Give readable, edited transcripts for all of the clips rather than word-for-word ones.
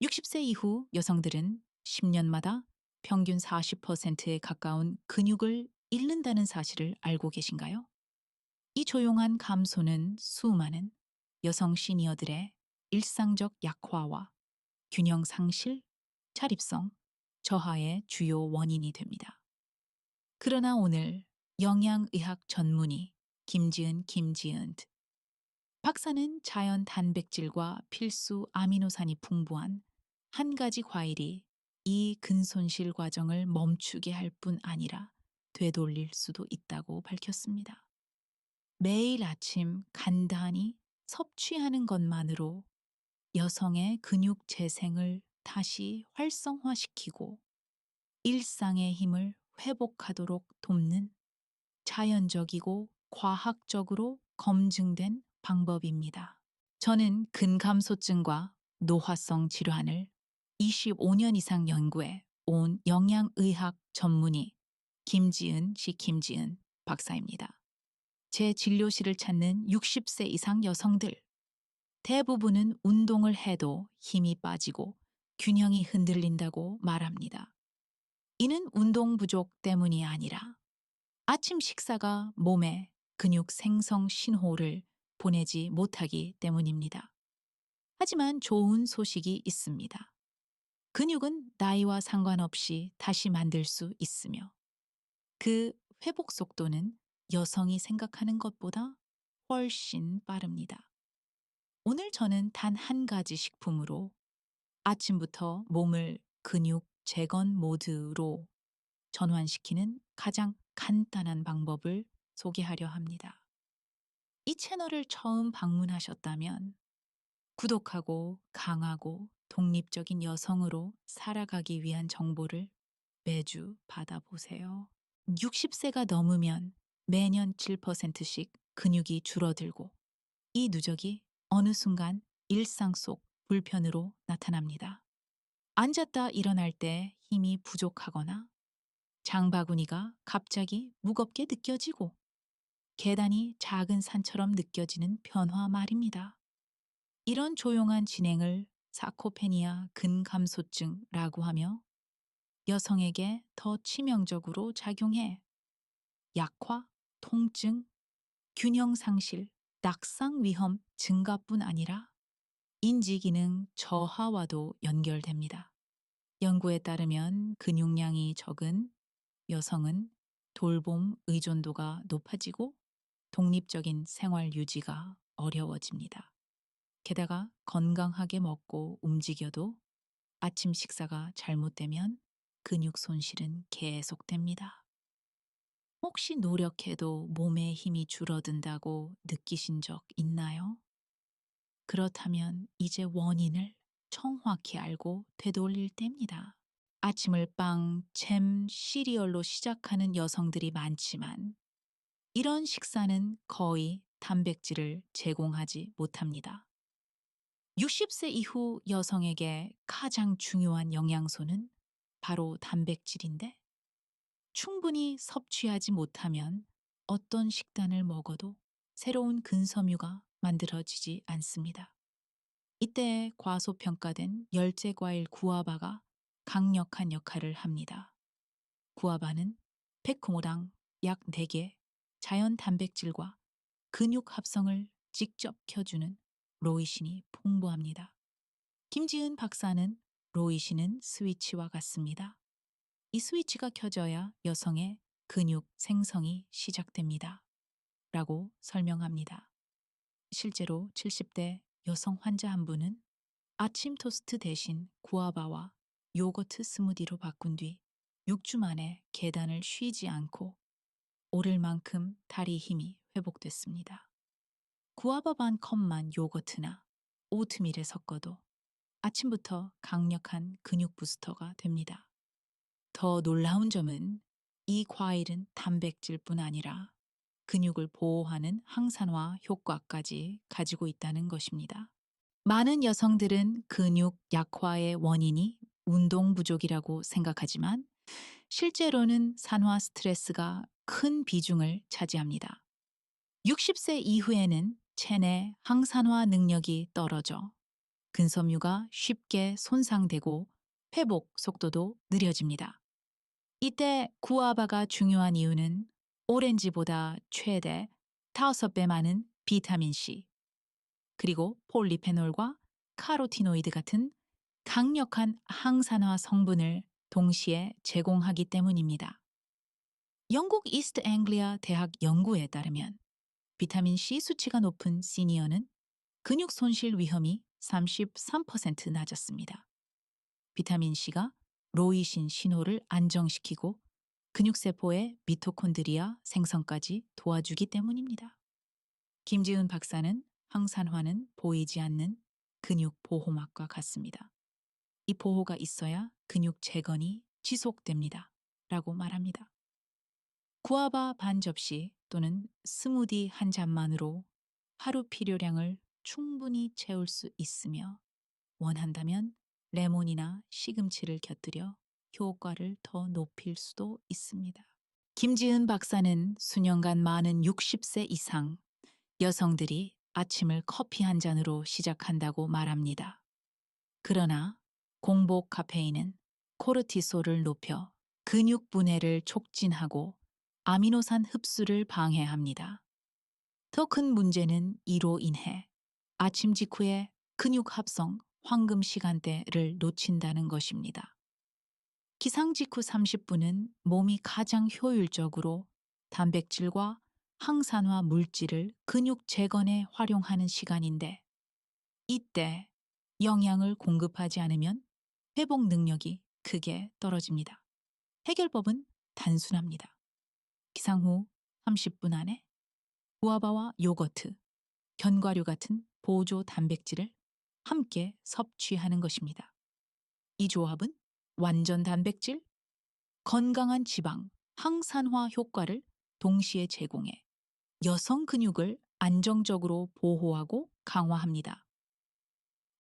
60세 이후 여성들은 10년마다 평균 40%에 가까운 근육을 잃는다는 사실을 알고 계신가요? 이 조용한 감소는 수많은 여성 시니어들의 일상적 약화와 균형 상실, 자립성, 저하의 주요 원인이 됩니다. 그러나 오늘 영양의학 전문의 김지은 박사는 자연 단백질과 필수 아미노산이 풍부한 한 가지 과일이 이 근손실 과정을 멈추게 할 뿐 아니라 되돌릴 수도 있다고 밝혔습니다. 매일 아침 간단히 섭취하는 것만으로 여성의 근육 재생을 다시 활성화시키고 일상의 힘을 회복하도록 돕는 자연적이고 과학적으로 검증된 방법입니다. 저는 근감소증과 노화성 질환을 25년 이상 연구해 온 영양의학 전문의 김지은 박사입니다. 제 진료실을 찾는 60세 이상 여성들, 대부분은 운동을 해도 힘이 빠지고 균형이 흔들린다고 말합니다. 이는 운동 부족 때문이 아니라 아침 식사가 몸에 근육 생성 신호를 보내지 못하기 때문입니다. 하지만 좋은 소식이 있습니다. 근육은 나이와 상관없이 다시 만들 수 있으며 그 회복 속도는 여성이 생각하는 것보다 훨씬 빠릅니다. 오늘 저는 단 한 가지 식품으로 아침부터 몸을 근육 재건 모드로 전환시키는 가장 간단한 방법을 소개하려 합니다. 이 채널을 처음 방문하셨다면 구독하고 강하고 독립적인 여성으로 살아가기 위한 정보를 매주 받아보세요. 60세가 넘으면 매년 7%씩 근육이 줄어들고 이 누적이 어느 순간 일상 속 불편으로 나타납니다. 앉았다 일어날 때 힘이 부족하거나 장바구니가 갑자기 무겁게 느껴지고 계단이 작은 산처럼 느껴지는 변화 말입니다. 이런 조용한 진행을 사코페니아 근감소증라고 하며 여성에게 더 치명적으로 작용해 약화, 통증, 균형 상실, 낙상 위험 증가뿐 아니라 인지 기능 저하와도 연결됩니다. 연구에 따르면 근육량이 적은 여성은 돌봄 의존도가 높아지고 독립적인 생활 유지가 어려워집니다. 게다가 건강하게 먹고 움직여도 아침 식사가 잘못되면 근육 손실은 계속됩니다. 혹시 노력해도 몸에 힘이 줄어든다고 느끼신 적 있나요? 그렇다면 이제 원인을 정확히 알고 되돌릴 때입니다. 아침을 빵, 잼, 시리얼로 시작하는 여성들이 많지만 이런 식사는 거의 단백질을 제공하지 못합니다. 60세 이후 여성에게 가장 중요한 영양소는 바로 단백질인데 충분히 섭취하지 못하면 어떤 식단을 먹어도 새로운 근섬유가 만들어지지 않습니다. 이때 과소평가된 열재과일 구아바가 강력한 역할을 합니다. 구아바는 백홍어랑 약 4개 자연 단백질과 근육 합성을 직접 켜주는 로이신이 풍부합니다. 김지은 박사는 로이신은 스위치와 같습니다. 이 스위치가 켜져야 여성의 근육 생성이 시작됩니다. 라고 설명합니다. 실제로 70대 여성 환자 한 분은 아침 토스트 대신 구아바와 요거트 스무디로 바꾼 뒤 6주 만에 계단을 쉬지 않고 오를 만큼 다리 힘이 회복됐습니다. 구아바 반 컵만 요거트나 오트밀에 섞어도 아침부터 강력한 근육 부스터가 됩니다. 더 놀라운 점은 이 과일은 단백질뿐 아니라 근육을 보호하는 항산화 효과까지 가지고 있다는 것입니다. 많은 여성들은 근육 약화의 원인이 운동 부족이라고 생각하지만 실제로는 산화 스트레스가 큰 비중을 차지합니다. 60세 이후에는 체내 항산화 능력이 떨어져 근섬유가 쉽게 손상되고 회복 속도도 느려집니다. 이때 구아바가 중요한 이유는 오렌지보다 최대 5배 많은 비타민C, 그리고 폴리페놀과 카로티노이드 같은 강력한 항산화 성분을 동시에 제공하기 때문입니다. 영국 이스트 앵글리아 대학 연구에 따르면 비타민 C 수치가 높은 시니어는 근육 손실 위험이 33% 낮았습니다. 비타민 C가 로이신 신호를 안정시키고 근육세포의 미토콘드리아 생성까지 도와주기 때문입니다. 김지은 박사는 항산화는 보이지 않는 근육 보호막과 같습니다. 이 보호가 있어야 근육 재건이 지속됩니다. 라고 말합니다. 구아바 반 접시 또는 스무디 한 잔만으로 하루 필요량을 충분히 채울 수 있으며 원한다면 레몬이나 시금치를 곁들여 효과를 더 높일 수도 있습니다. 김지은 박사는 수년간 많은 60세 이상 여성들이 아침을 커피 한 잔으로 시작한다고 말합니다. 그러나 공복 카페인은 코르티솔을 높여 근육 분해를 촉진하고 아미노산 흡수를 방해합니다. 더 큰 문제는 이로 인해 아침 직후에 근육 합성 황금 시간대를 놓친다는 것입니다. 기상 직후 30분은 몸이 가장 효율적으로 단백질과 항산화 물질을 근육 재건에 활용하는 시간인데, 이때 영양을 공급하지 않으면 회복 능력이 크게 떨어집니다. 해결법은 단순합니다. 기상 후 30분 안에 구아바와 요거트, 견과류 같은 보조 단백질을 함께 섭취하는 것입니다. 이 조합은 완전 단백질, 건강한 지방, 항산화 효과를 동시에 제공해 여성 근육을 안정적으로 보호하고 강화합니다.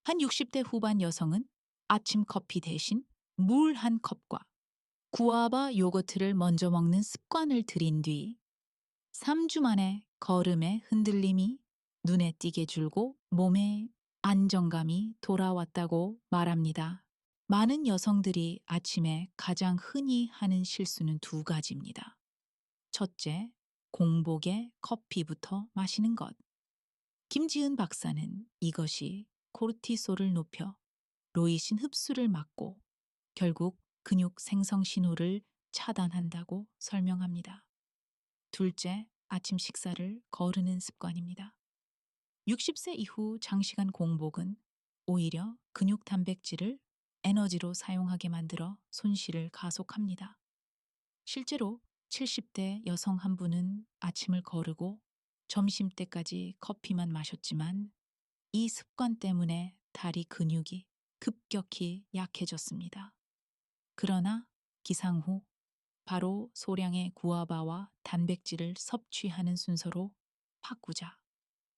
한 60대 후반 여성은 아침 커피 대신 물 한 컵과 구아바 요거트를 먼저 먹는 습관을 들인 뒤 3주 만에 걸음의 흔들림이 눈에 띄게 줄고 몸에 안정감이 돌아왔다고 말합니다. 많은 여성들이 아침에 가장 흔히 하는 실수는 두 가지입니다. 첫째, 공복에 커피부터 마시는 것. 김지은 박사는 이것이 코르티솔을 높여 로이신 흡수를 막고 결국 근육 생성 신호를 차단한다고 설명합니다. 둘째, 아침 식사를 거르는 습관입니다. 60세 이후 장시간 공복은 오히려 근육 단백질을 에너지로 사용하게 만들어 손실을 가속합니다. 실제로 70대 여성 한 분은 아침을 거르고 점심때까지 커피만 마셨지만 이 습관 때문에 다리 근육이 급격히 약해졌습니다. 그러나 기상 후 바로 소량의 구아바와 단백질을 섭취하는 순서로 바꾸자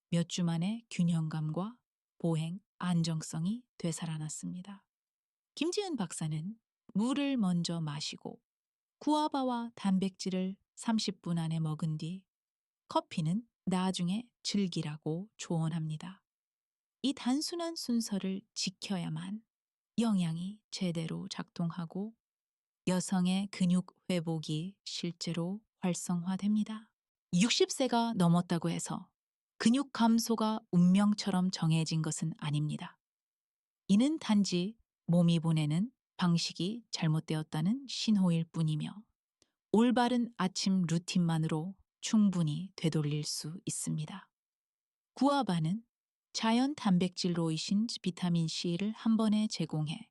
몇 주 만에 균형감과 보행 안정성이 되살아났습니다. 김지은 박사는 물을 먼저 마시고 구아바와 단백질을 30분 안에 먹은 뒤 커피는 나중에 즐기라고 조언합니다. 이 단순한 순서를 지켜야만 영양이 제대로 작동하고 여성의 근육 회복이 실제로 활성화됩니다. 60세가 넘었다고 해서 근육 감소가 운명처럼 정해진 것은 아닙니다. 이는 단지 몸이 보내는 방식이 잘못되었다는 신호일 뿐이며 올바른 아침 루틴만으로 충분히 되돌릴 수 있습니다. 구아바는 자연 단백질로이신 비타민 C를 한 번에 제공해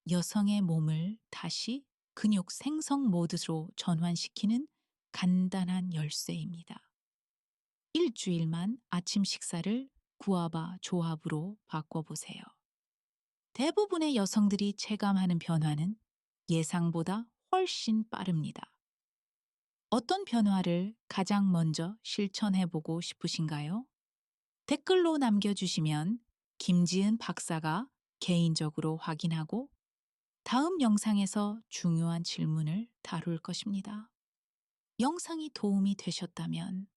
여성의 몸을 다시 근육 생성 모드로 전환시키는 간단한 열쇠입니다. 일주일만 아침 식사를 구아바 조합으로 바꿔보세요. 대부분의 여성들이 체감하는 변화는 예상보다 훨씬 빠릅니다. 어떤 변화를 가장 먼저 실천해보고 싶으신가요? 댓글로 남겨주시면 김지은 박사가 개인적으로 확인하고 다음 영상에서 중요한 질문을 다룰 것입니다. 영상이 도움이 되셨다면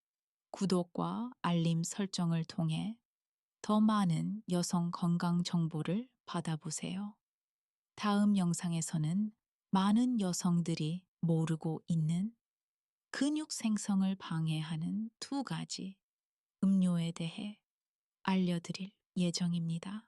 구독과 알림 설정을 통해 더 많은 여성 건강 정보를 받아보세요. 다음 영상에서는 많은 여성들이 모르고 있는 근육 생성을 방해하는 두 가지 음료에 대해 알려드릴 예정입니다.